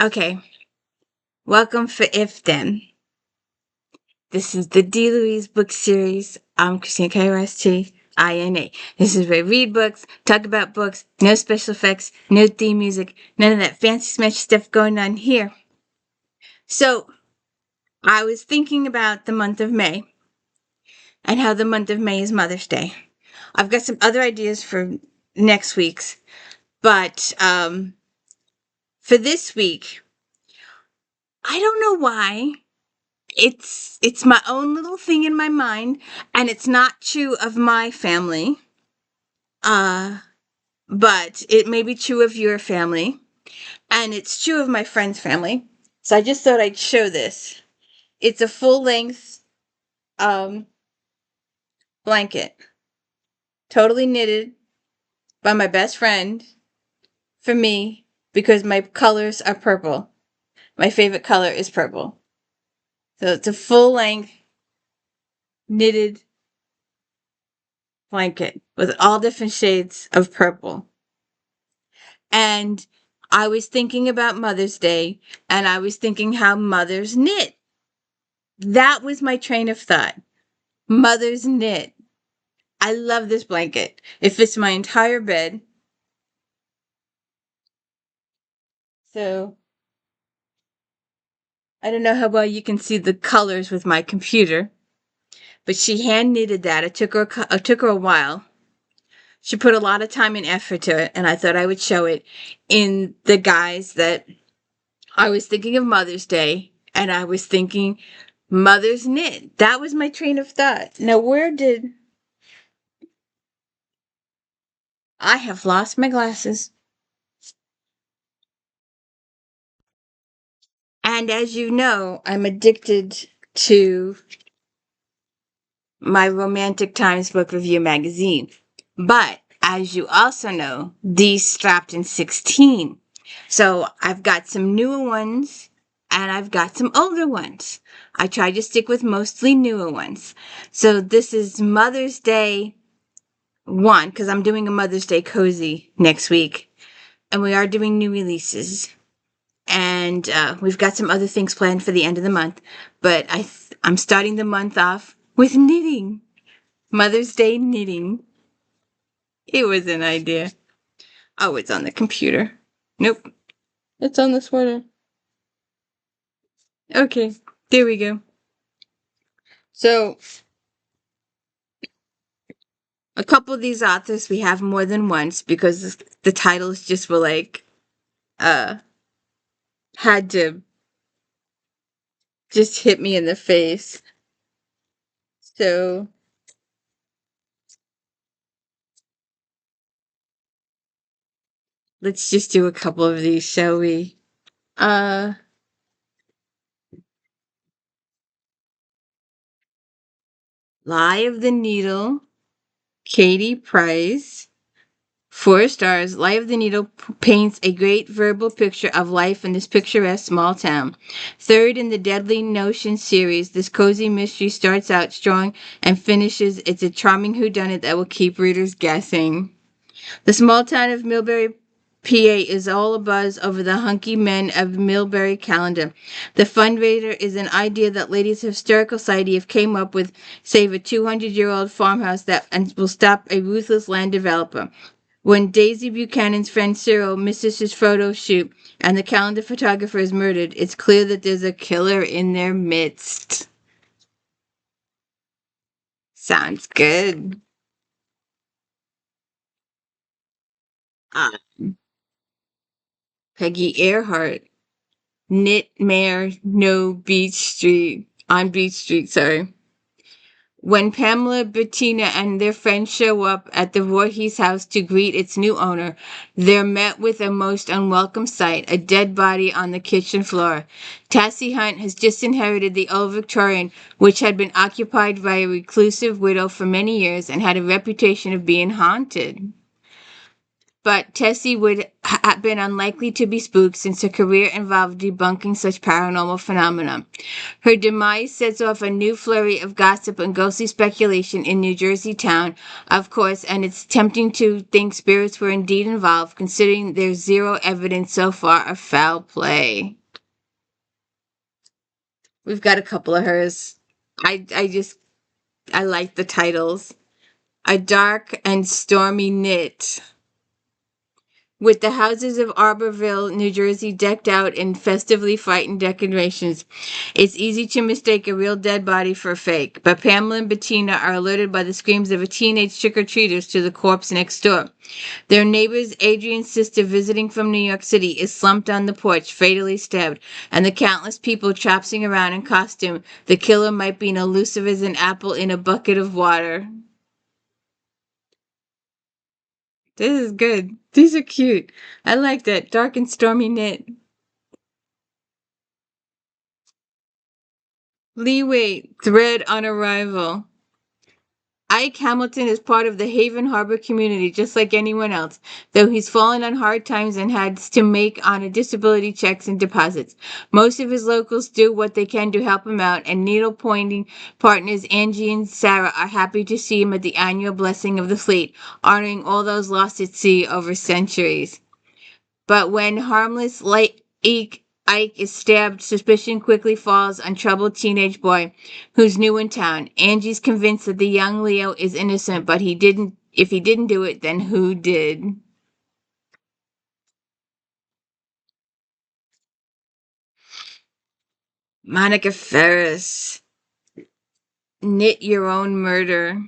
Okay, welcome for If Then. This is the D. Louise book series. I'm Christina KWANA. This is where we read books, talk about books, no special effects, no theme music, none of that fancy smash stuff going on here. So, I was thinking about the month of May and how the month of May is Mother's Day. I've got some other ideas for next week's, but for this week, I don't know why. It's my own little thing in my mind, and it's not true of my family. Uh, but it may be true of your family, and it's true of my friend's family. So I just thought I'd show this. It's a full-length um blanket, totally knitted by my best friend for me because my colors are purple. My favorite color is purple. So it's a full-length knitted blanket with all different shades of purple. And I was thinking about Mother's Day, and I was thinking how mothers knit. That was my train of thought. Mothers knit. I love this blanket. It fits my entire bed. So I don't know how well you can see the colors with my computer, but she hand knitted that. It took her a while. She put a lot of time and effort to it, and I thought I would show it in the guise that I was thinking of Mother's Day, and I was thinking mothers knit. That was my train of thought. Now, where did I have lost my glasses? And as you know, I'm addicted to my Romantic Times Book Review magazine. But as you also know, these strapped in 16. So I've got some newer ones and I've got some older ones. I try to stick with mostly newer ones. So this is Mother's Day 1, because I'm doing a Mother's Day cozy next week. And we are doing new releases. And we've got some other things planned for the end of the month. But I'm starting the month off with knitting. Mother's Day knitting. It was an idea. Oh, it's on the computer. Nope. It's on the sweater. Okay, there we go. So, a couple of these authors we have more than once because the titles just were like, had to just hit me in the face. So, let's just do a couple of these, shall we? Lie of the Needle, Katie Price. 4 stars. Lie of the Needle paints a great verbal picture of life in this picturesque small town. Third in the Deadly Notion series, this cozy mystery starts out strong and finishes. It's a charming whodunit that will keep readers guessing. The small town of Millbury, PA is all abuzz over the hunky men of Millbury Calendar. The fundraiser is an idea that Ladies Historical Society have came up with, save a 200-year-old farmhouse that will stop a ruthless land developer. When Daisy Buchanan's friend Cyril misses his photo shoot and the calendar photographer is murdered, it's clear that there's a killer in their midst. Sounds good. Peggy EHRHART. Knitmare, no Beach Street. On Beach Street, sorry. When Pamela, Bettina, and their friends show up at the Voorhees house to greet its new owner, they're met with a most unwelcome sight, a dead body on the kitchen floor. Tassie Hunt has just inherited the old Victorian, which had been occupied by a reclusive widow for many years and had a reputation of being haunted. but Tessie would have been unlikely to be spooked since her career involved debunking such paranormal phenomena. Her demise sets off a new flurry of gossip and ghostly speculation in New Jersey town, of course, and it's tempting to think spirits were indeed involved, considering there's zero evidence so far of foul play. We've got a couple of hers. I like the titles. A Dark and Stormy Knit. With the houses of Arborville, New Jersey decked out in festively frightened decorations, it's easy to mistake a real dead body for a fake. But Pamela and Bettina are alerted by the screams of a teenage trick-or-treaters to the corpse next door. Their neighbor's Adrian's sister, visiting from New York City, is slumped on the porch, fatally stabbed, and the countless people traipsing around in costume. The killer might be elusive as an apple in a bucket of water. This is good. These are cute. I like that. Dark and Stormy Knit. Leeway. Thread on arrival. Ike Hamilton is part of the Haven Harbor community just like anyone else, though he's fallen on hard times and has to make on a disability checks and deposits. Most of his locals do what they can to help him out, and needle-pointing partners Angie and Sarah are happy to see him at the annual blessing of the fleet, honoring all those lost at sea over centuries. But when harmless Ike is stabbed, suspicion quickly falls on troubled teenage boy who's new in town. Angie's convinced that the young Leo is innocent, but if he didn't do it, then who did? Monica Ferris. Knit Your Own Murder.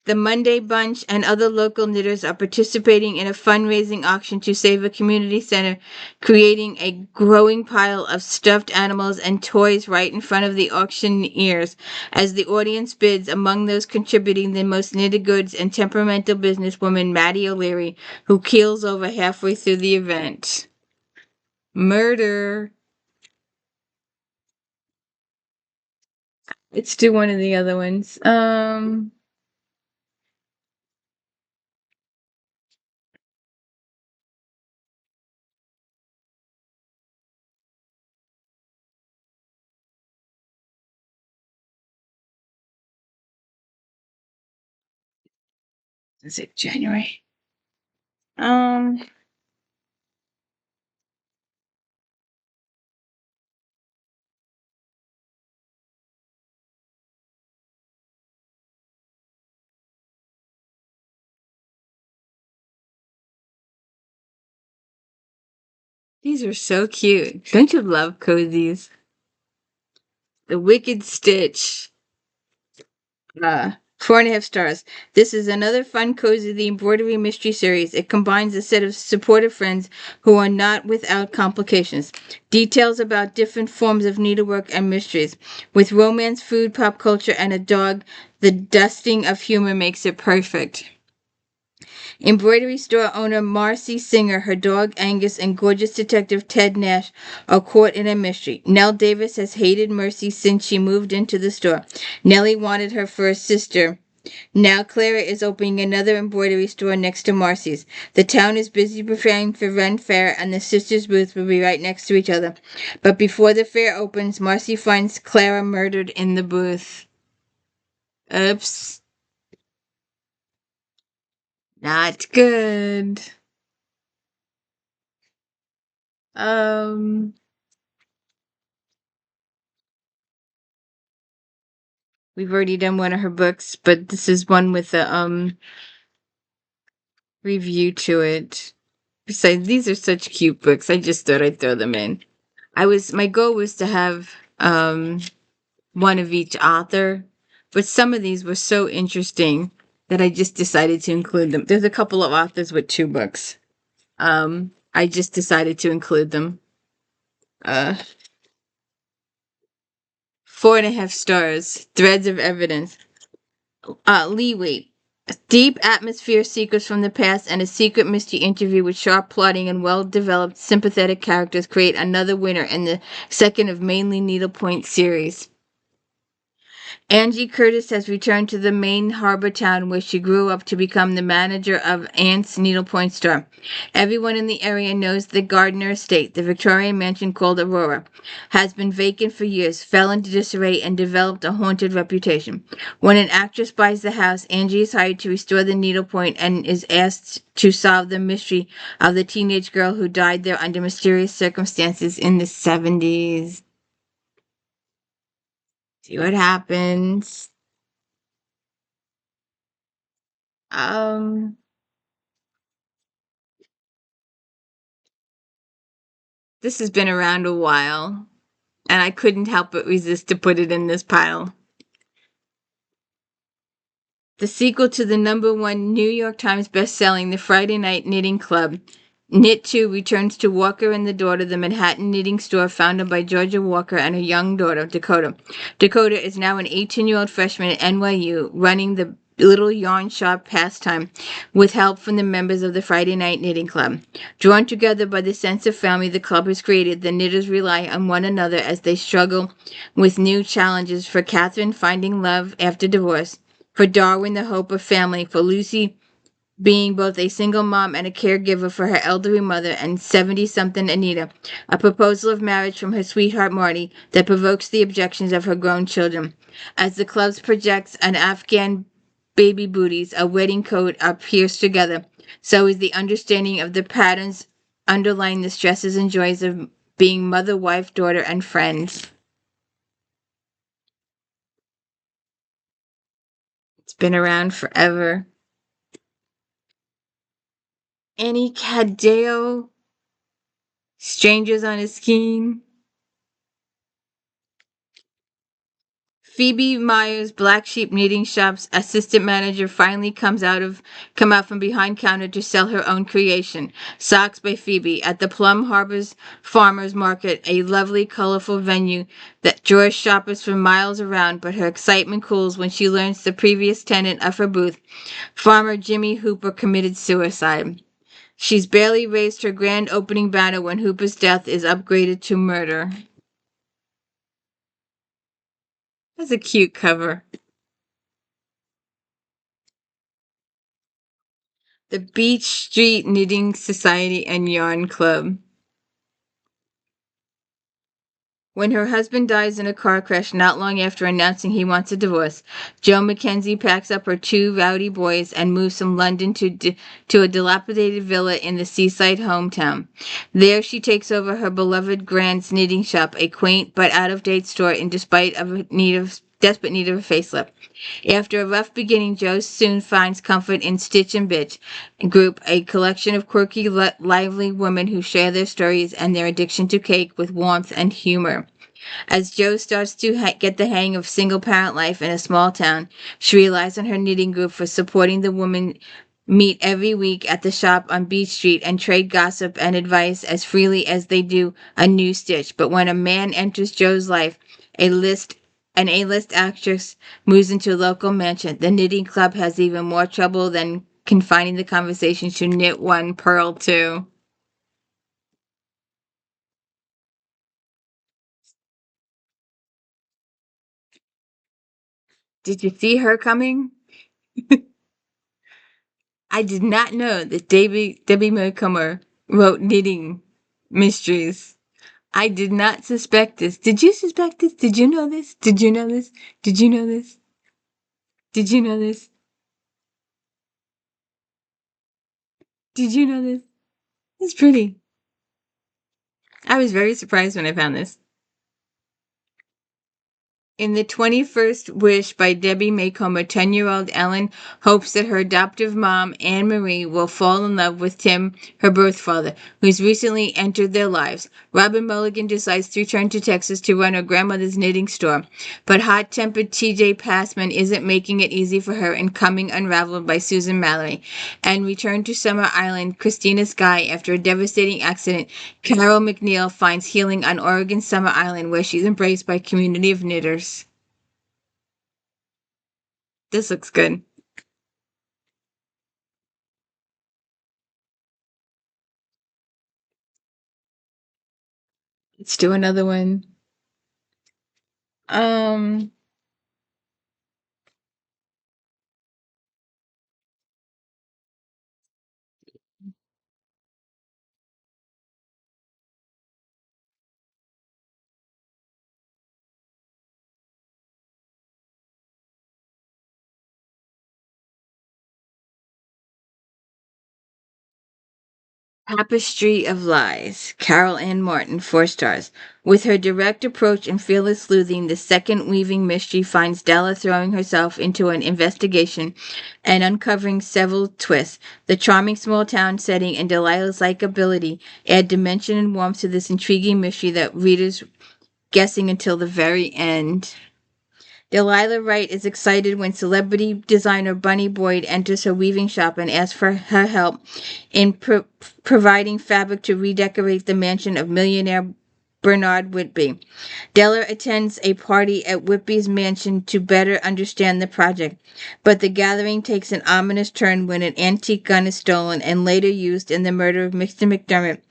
The Monday Bunch and other local knitters are participating in a fundraising auction to save a community center, creating a growing pile of stuffed animals and toys right in front of the auctioneers. As the audience bids, among those contributing, the most knitted goods and temperamental businesswoman Maddie O'Leary, who keels over halfway through the event. Murder. Let's do one of the other ones. Is it January? These are so cute. Don't you love cozies? The Wicked Stitch. 4.5 stars. This is another fun, cozy, the embroidery mystery series. It combines a set of supportive friends who are not without complications. Details about different forms of needlework and mysteries. With romance, food, pop culture, and a dog, the dusting of humor makes it perfect. Embroidery store owner Marcy Singer, her dog Angus, and gorgeous detective Ted Nash are caught in a mystery. Nell Davis has hated Mercy since she moved into the store. Nellie wanted her for a sister. Now Clara is opening another embroidery store next to Marcy's. The town is busy preparing for Ren Fair, and the sisters' booths will be right next to each other. But before the fair opens, Marcy finds Clara murdered in the booth. Oops. Not good. We've already done one of her books, but this is one with a review to it. Besides, these are such cute books. I just thought I'd throw them in. My goal was to have one of each author, but some of these were so interesting that I just decided to include them. There's a couple of authors with 2 books. I just decided to include them. 4.5 stars. Threads of Evidence. Leeway. Deep atmosphere seekers from the past and a secret mystery interview with sharp plotting and well-developed sympathetic characters create another winner in the second of mainly needlepoint series. Angie Curtis has returned to the Maine harbor town where she grew up to become the manager of Aunt's Needlepoint store. Everyone in the area knows the Gardner estate, the Victorian mansion called Aurora, has been vacant for years, fell into disarray, and developed a haunted reputation. When an actress buys the house, Angie is hired to restore the needlepoint and is asked to solve the mystery of the teenage girl who died there under mysterious circumstances in the 70s. See what happens. Um, this has been around a while, and I couldn't help but resist to put it in this pile. The sequel to the #1 New York Times bestselling The Friday Night Knitting Club, Knit 2 returns to Walker and the Daughter, the Manhattan knitting store founded by Georgia Walker and her young daughter, Dakota. Dakota is now an 18-year-old freshman at NYU, running the little yarn shop pastime with help from the members of the Friday Night Knitting Club. Drawn together by the sense of family the club has created, the knitters rely on one another as they struggle with new challenges. For Catherine, finding love after divorce; for Darwin, the hope of family; for Lucy, being both a single mom and a caregiver for her elderly mother; and 70-something Anita, a proposal of marriage from her sweetheart Marty that provokes the objections of her grown children. As the club projects an Afghan baby booties, a wedding coat are pierced together, so is the understanding of the patterns underlying the stresses and joys of being mother, wife, daughter, and friends. It's been around forever. Any CANADEO, Strangers on a Scheme. Phoebe Myers' Black Sheep Knitting Shop's assistant manager finally come out from behind counter to sell her own creation, Socks by Phoebe, at the Plum Harbors Farmers Market, a lovely, colorful venue that draws shoppers from miles around, but her excitement cools when she learns the previous tenant of her booth, farmer Jimmy Hooper, committed suicide. She's barely raised her grand opening banner when Hooper's death is upgraded to murder. That's a cute cover. The Beach Street Knitting Society and Yarn Club. When her husband dies in a car crash not long after announcing he wants a divorce, Jo Mackenzie packs up her two rowdy boys and moves from London to a dilapidated villa in the seaside hometown. There she takes over her beloved Grand's knitting shop, a quaint but out-of-date store in desperate need of a facelift. After a rough beginning, Jo soon finds comfort in Stitch and Bitch Group, a collection of quirky, lively women who share their stories and their addiction to cake with warmth and humor. As Jo starts to get the hang of single-parent life in a small town, she relies on her knitting group for supporting the women meet every week at the shop on Beach Street and trade gossip and advice as freely as they do a new stitch. But when a man enters Jo's life, an A-list actress moves into a local mansion, the knitting club has even more trouble than confining the conversation to knit one, purl two. Did you see her coming? I did not know that Debbie MACOMER wrote knitting mysteries. I did not suspect this. Did you suspect this? Did you know this? Did you know this? Did you know this? Did you know this? Did you know this? It's pretty. I was very surprised when I found this. In The 21st Wish by Debbie MACOMER, 10-year-old Ellen hopes that her adoptive mom, Anne Marie, will fall in love with Tim, her birth father, who's recently entered their lives. Robin Mulligan decides to return to Texas to run her grandmother's knitting store, but hot-tempered TJ Passman isn't making it easy for her in Coming Unraveled by Susan Mallory. And return to Summer Island, Christina Sky, after a devastating accident, Carol McNeil finds healing on Oregon's Summer Island, where she's embraced by a community of knitters. This looks good. Let's do another one. Um, Tapestry of Lies, Carol Ann Martin, 4 stars. With her direct approach and fearless sleuthing, the second weaving mystery finds Della throwing herself into an investigation and uncovering several twists. The charming small town setting and Delilah's likability add dimension and warmth to this intriguing mystery that readers guessing until the very end. Delilah Wright is excited when celebrity designer Bunny Boyd enters her weaving shop and asks for her help in providing fabric to redecorate the mansion of millionaire Bernard Whitby. Della attends a party at Whitby's mansion to better understand the project, but the gathering takes an ominous turn when an antique gun is stolen and later used in the murder of Mr. McDermott,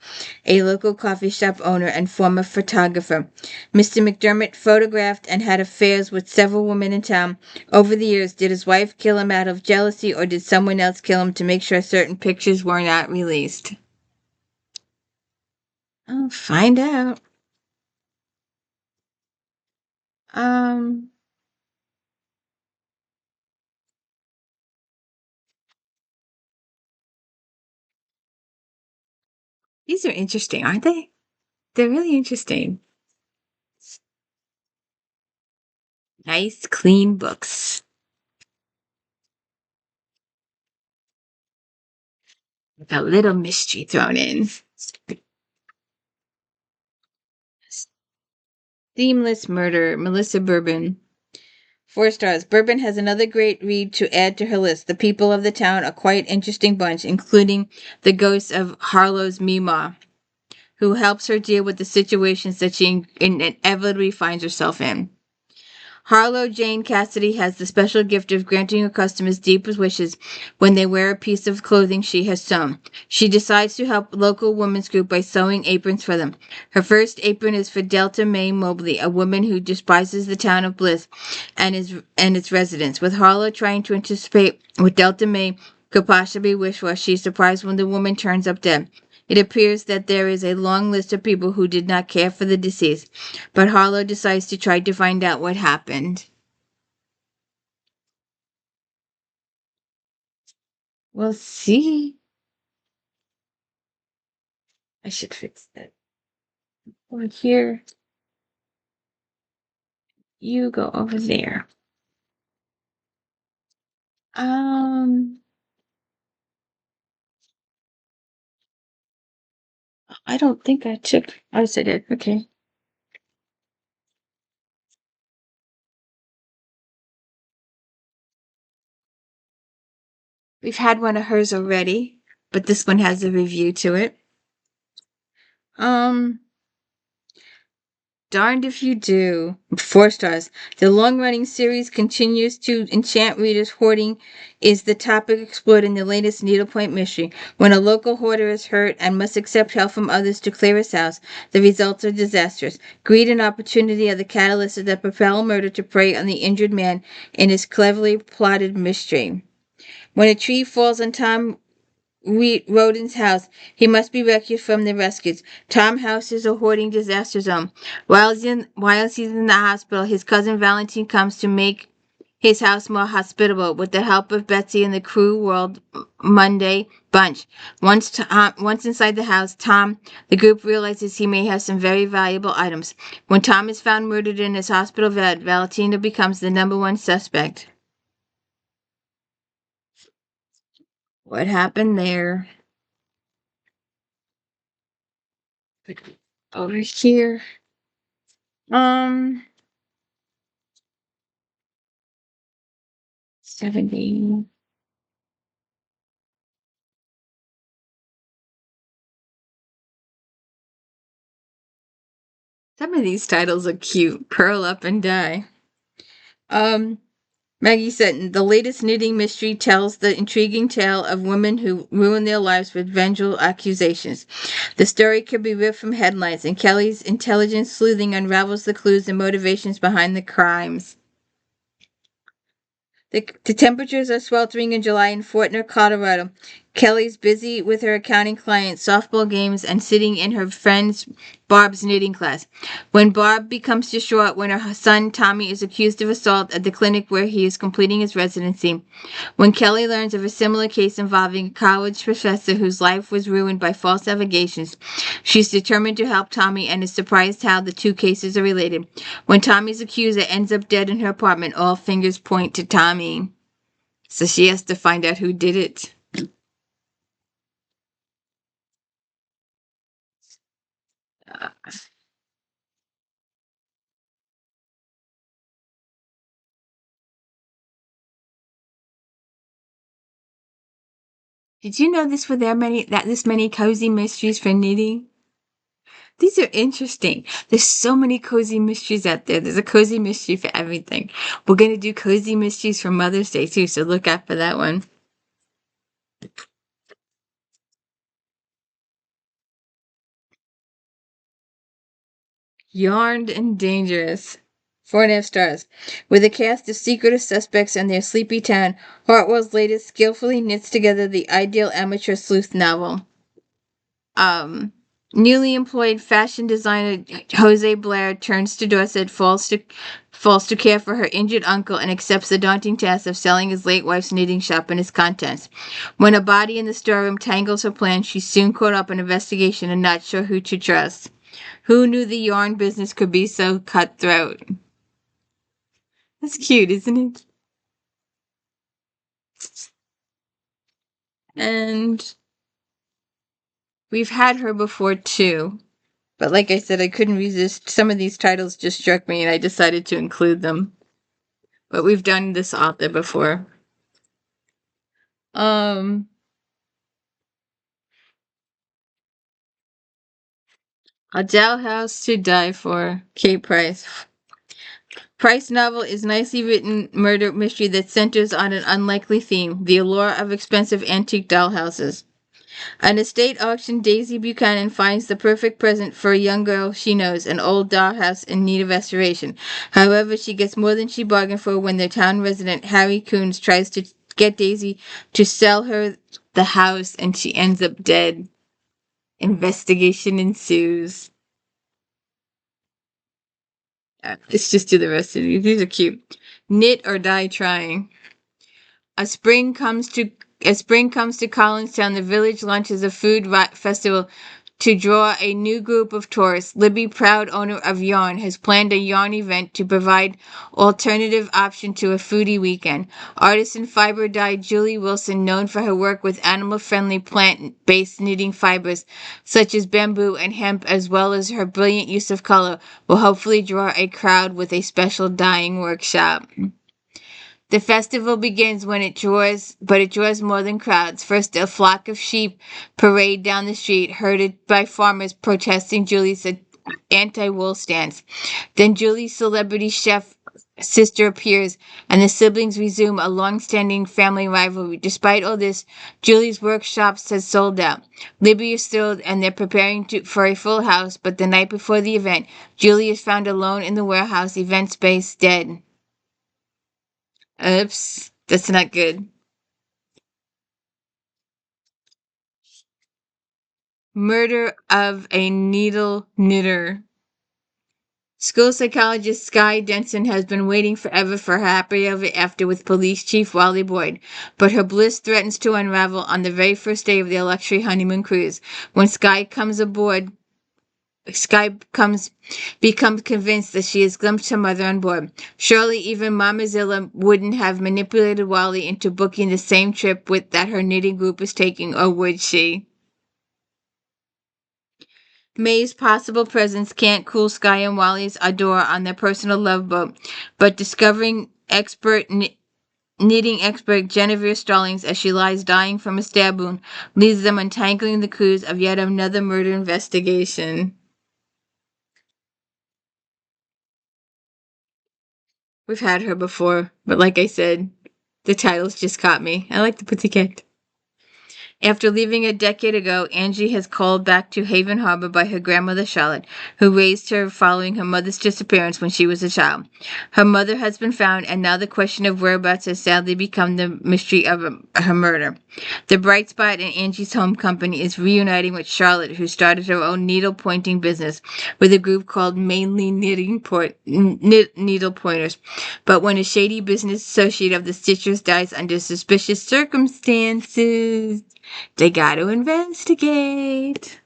a local coffee shop owner and former photographer. Mr. McDermott photographed and had affairs with several women in town. Over the years, did his wife kill him out of jealousy, or did someone else kill him to make sure certain pictures were not released? I'll find out. Um, these are interesting, aren't they? They're really interesting. Nice, clean books. With a little mystery thrown in. Seamless Murder, Melissa Bourbon. 4 stars. Bourbon has another great read to add to her list. The people of the town, a quite interesting bunch, including the ghost of Harlow's Mima, who helps her deal with the situations that she inevitably finds herself in. Harlow Jane Cassidy has the special gift of granting her customers' deepest wishes when they wear a piece of clothing she has sewn. She decides to help local women's group by sewing aprons for them. Her first apron is for Delta Mae Mobley, a woman who despises the town of Bliss and its residents. With Harlow trying to anticipate what Delta Mae could possibly wish for, she is surprised when the woman turns up dead. It appears that there is a long list of people who did not care for the deceased, but Harlow decides to try to find out what happened. We'll see. I should fix that. Over here. You go over there. I don't think I took. Oh, yes, I did. Okay. We've had one of hers already, but this one has a review to it. Darned if you do. 4 stars. The long-running series continues to enchant readers. Hoarding is the topic explored in the latest needlepoint mystery. When a local hoarder is hurt and must accept help from others to clear his house, the results are disastrous. Greed and opportunity are the catalysts that propel murder to prey on the injured man in his cleverly plotted mystery. When a tree falls on Tom Roden's house, he must be rescued from the rescues. Tom House is a hoarding disaster zone. While he's in the hospital, his cousin Valentine comes to make his house more hospitable with the help of Betsy and the Crew World Monday bunch. Once inside the house, the group realizes he may have some very valuable items. When Tom is found murdered in his hospital bed, Valentina becomes the #1 suspect. What happened there? Over here. 70. Some of these titles are cute. Curl Up and Die. Maggie Sutton, the latest knitting mystery tells the intriguing tale of women who ruin their lives with vengeful accusations. The story could be ripped from headlines, and Kelly's intelligent sleuthing unravels the clues and motivations behind the crimes. The temperatures are sweltering in July in Fortner, Colorado. Kelly's busy with her accounting client, softball games, and sitting in her friend Barb's knitting class. When Barb becomes distraught when her son Tommy is accused of assault at the clinic where he is completing his residency. When Kelly learns of a similar case involving a college professor whose life was ruined by false allegations, she's determined to help Tommy and is surprised how the two cases are related. When Tommy's accuser ends up dead in her apartment, all fingers point to Tommy. So she has to find out who did it. Did you know this many cozy mysteries for knitting? These are interesting. There's so many cozy mysteries out there. There's a cozy mystery for everything. We're going to do cozy mysteries for Mother's Day too, so look out for that one. Yarned and Dangerous. 4.5 stars. With a cast of secretive suspects and their sleepy town, Hartwell's latest skillfully knits together the ideal amateur sleuth novel. Newly employed fashion designer Jose Blair turns to Dorset, falls to care for her injured uncle, and accepts the daunting task of selling his late wife's knitting shop and its contents. When a body in the storeroom tangles her plans, she's soon caught up in an investigation and not sure who to trust. Who knew the yarn business could be so cutthroat? That's cute, isn't it? And we've had her before too. But like I said, I couldn't resist. Some of these titles just struck me and I decided to include them. But we've done this author before. Um, A Jailhouse to Die For, Kate Price. Price novel is nicely written murder mystery that centers on an unlikely theme, the allure of expensive antique dollhouses. An estate auction, Daisy Buchanan finds the perfect present for a young girl she knows, an old dollhouse in need of restoration. However, she gets more than she bargained for when the town resident, Harry Coons, tries to get Daisy to sell her the house and she ends up dead. Investigation ensues. Let's just do the rest of these. These are cute. Knit or Die Trying. As spring comes to Collinstown, the village launches a food festival to draw a new group of tourists. Libby, proud owner of Yarn, has planned a yarn event to provide alternative option to a foodie weekend. Artist in fiber dye Julie Wilson, known for her work with animal-friendly plant-based knitting fibers such as bamboo and hemp, as well as her brilliant use of color, will hopefully draw a crowd with a special dyeing workshop. The festival begins when it draws more than crowds. First, a flock of sheep parade down the street, herded by farmers protesting Julie's anti-wool stance. Then Julie's celebrity chef sister appears, and the siblings resume a long-standing family rivalry. Despite all this, Julie's workshops has sold out. Libby is thrilled, and they're preparing for a full house, but the night before the event, Julie is found alone in the warehouse event space, dead. Oops, that's not good. Murder of a needle knitter. School psychologist Sky Denson has been waiting forever for her happy ever after with police chief Wally Boyd, but her bliss threatens to unravel on the very first day of their luxury honeymoon cruise. When Sky comes aboard, becomes convinced that she has glimpsed her mother on board. Surely even Mama Zilla wouldn't have manipulated Wally into booking the same trip that her knitting group is taking, or would she? May's possible presence can't cool Sky and Wally's ardor on their personal love boat, but discovering knitting expert Genevieve Stallings as she lies dying from a stab wound leads them untangling the clues of yet another murder investigation. We've had her before, but like I said, the titles just caught me. I like the pussycat. After leaving a decade ago, Angie has called back to Haven Harbor by her grandmother Charlotte, who raised her following her mother's disappearance when she was a child. Her mother has been found, and now the question of whereabouts has sadly become the mystery of her murder. The bright spot in Angie's home company is reuniting with Charlotte, who started her own needle pointing business with a group called Mainly Needle Pointers. But when a shady business associate of the Stitchers dies under suspicious circumstances, they got to investigate.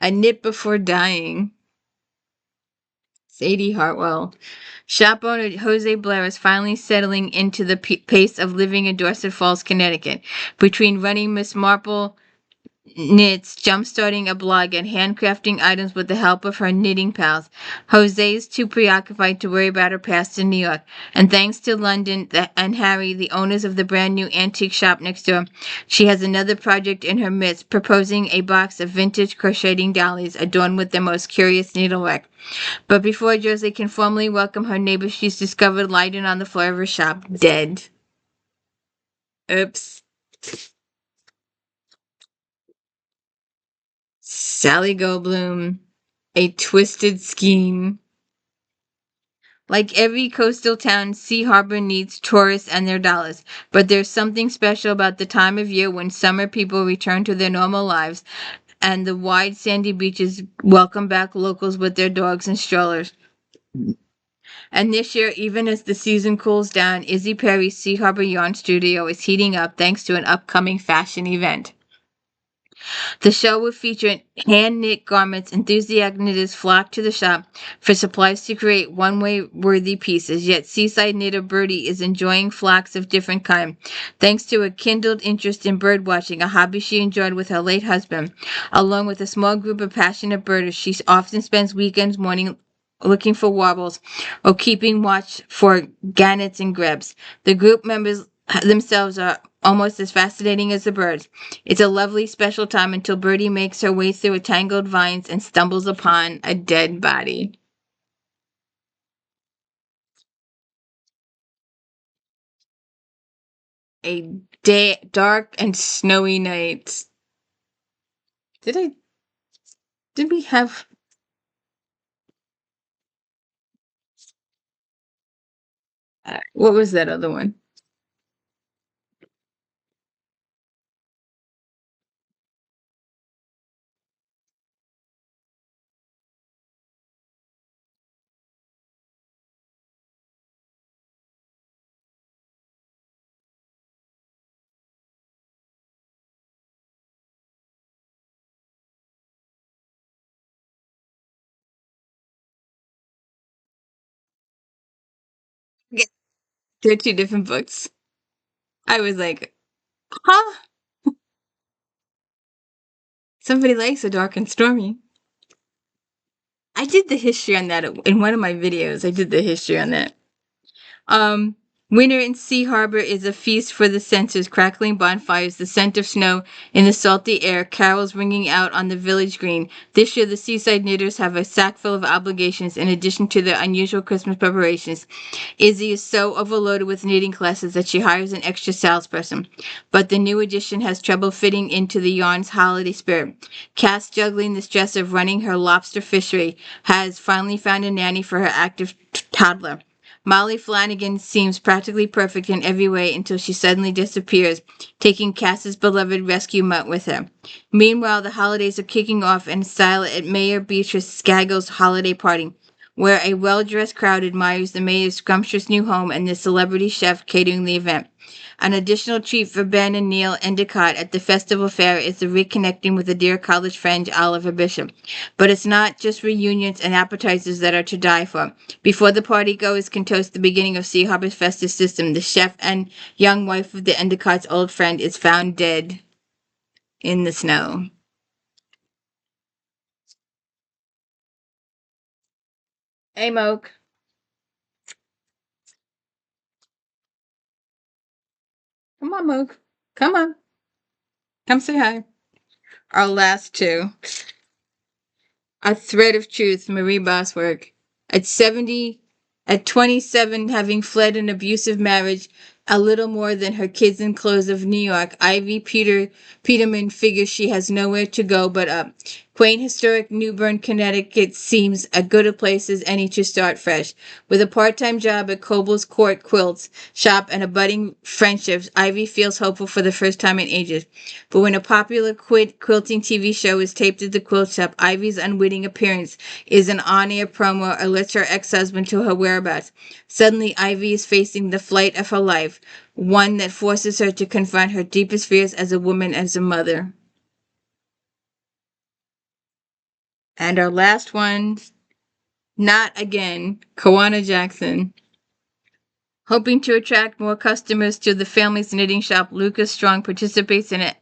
A Nip Before Dying. Sadie Hartwell. Shop owner Jose Blair is finally settling into the pace of living in Dorset Falls, Connecticut. Between running Miss Marple Knits, jump-starting a blog, and handcrafting items with the help of her knitting pals, Jose is too preoccupied to worry about her past in New York. And thanks to London and Harry, the owners of the brand new antique shop next door, she has another project in her midst, proposing a box of vintage crocheting dollies adorned with the most curious needlework. But before Josie can formally welcome her neighbor, she's discovered lying on the floor of her shop, dead. Oops. Sally Goldblum. A Twisted Scheme. Like every coastal town, Sea Harbor needs tourists and their dollars. But there's something special about the time of year when summer people return to their normal lives and the wide sandy beaches welcome back locals with their dogs and strollers. And this year, even as the season cools down, Izzy Perry's Sea Harbor Yarn Studio is heating up thanks to an upcoming fashion event. The show will feature hand-knit garments. Enthusiastic knitters flock to the shop for supplies to create one-way worthy pieces, yet seaside knitter Birdie is enjoying flocks of different kind, thanks to a kindled interest in bird watching, a hobby she enjoyed with her late husband. Along with a small group of passionate birders, she often spends weekends morning looking for warbles or keeping watch for gannets and grebes. The group members themselves are almost as fascinating as the birds. It's a lovely special time until Birdie makes her way through tangled vines and stumbles upon a dead body. A dark and snowy night. Did we have what was that other one? Yeah, they're two different books. I was like, huh? Somebody likes a dark and stormy. I did the history on that in one of my videos. I did the history on that. Um, Winter in Sea Harbor is a feast for the senses, crackling bonfires, the scent of snow in the salty air, carols ringing out on the village green. This year, the seaside knitters have a sack full of obligations in addition to their unusual Christmas preparations. Izzy is so overloaded with knitting classes that she hires an extra salesperson. But the new addition has trouble fitting into the yarn's holiday spirit. Cass, juggling the stress of running her lobster fishery, has finally found a nanny for her active toddler. Molly Flanagan seems practically perfect in every way until she suddenly disappears, taking Cass's beloved rescue mutt with her. Meanwhile, the holidays are kicking off in style at Mayor Beatrice Scaggle's holiday party, where a well-dressed crowd admires the mayor's scrumptious new home and the celebrity chef catering the event. An additional treat for Ben and Neil Endicott at the festival fair is the reconnecting with a dear college friend, Oliver Bishop. But it's not just reunions and appetizers that are to die for. Before the party goers can toast the beginning of Sea Harbor's festive system, the chef and young wife of the Endicott's old friend is found dead in the snow. Hey, Moke. Come on, Moke. Come on. Come say hi. Our last two. A Thread of Truth, Marie Bosworth. At 27, having fled an abusive marriage, A little more than her kids in clothes of New York, Ivy Peterman figures she has nowhere to go but up. Quaint, historic New Bern, Connecticut seems as good a place as any to start fresh. With a part-time job at Coble's Court Quilts shop and a budding friendships, Ivy feels hopeful for the first time in ages. But when a popular quilting TV show is taped at the quilt shop, Ivy's unwitting appearance is an on-air promo alerts her ex-husband to her whereabouts. Suddenly, Ivy is facing the flight of her life, one that forces her to confront her deepest fears as a woman, as a mother. And our last one, Not Again, KWANA Jackson. Hoping to attract more customers to the family's knitting shop, Lucas Strong participates in a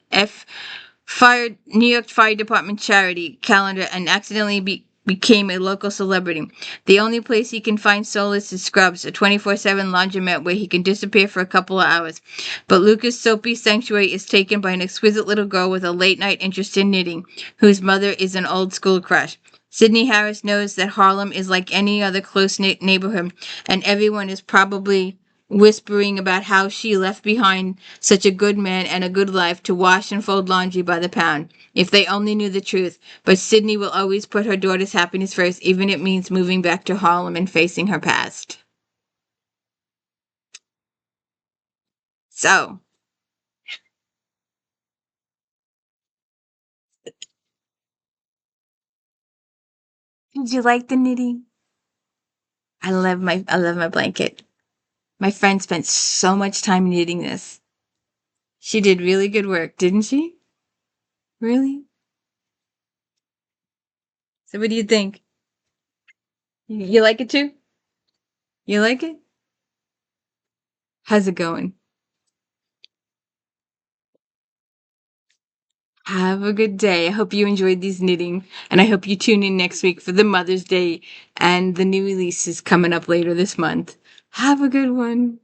New York Fire Department charity calendar and accidentally became a local celebrity. The only place he can find solace is Scrubs, a 24/7 laundromat where he can disappear for a couple of hours. But Lucas' soapy sanctuary is taken by an exquisite little girl with a late-night interest in knitting, whose mother is an old-school crush. Sydney Harris knows that Harlem is like any other close-knit neighborhood, and everyone is probably whispering about how she left behind such a good man and a good life to wash and fold laundry by the pound. If they only knew the truth. But Sydney will always put her daughter's happiness first, even if it means moving back to Harlem and facing her past. So, did you like the knitting? I love my blanket. My friend spent so much time knitting this. She did really good work, didn't she? Really? So what do you think? You like it too? You like it? How's it going? Have a good day. I hope you enjoyed these knitting, and I hope you tune in next week for the Mother's Day and the new releases coming up later this month. Have a good one.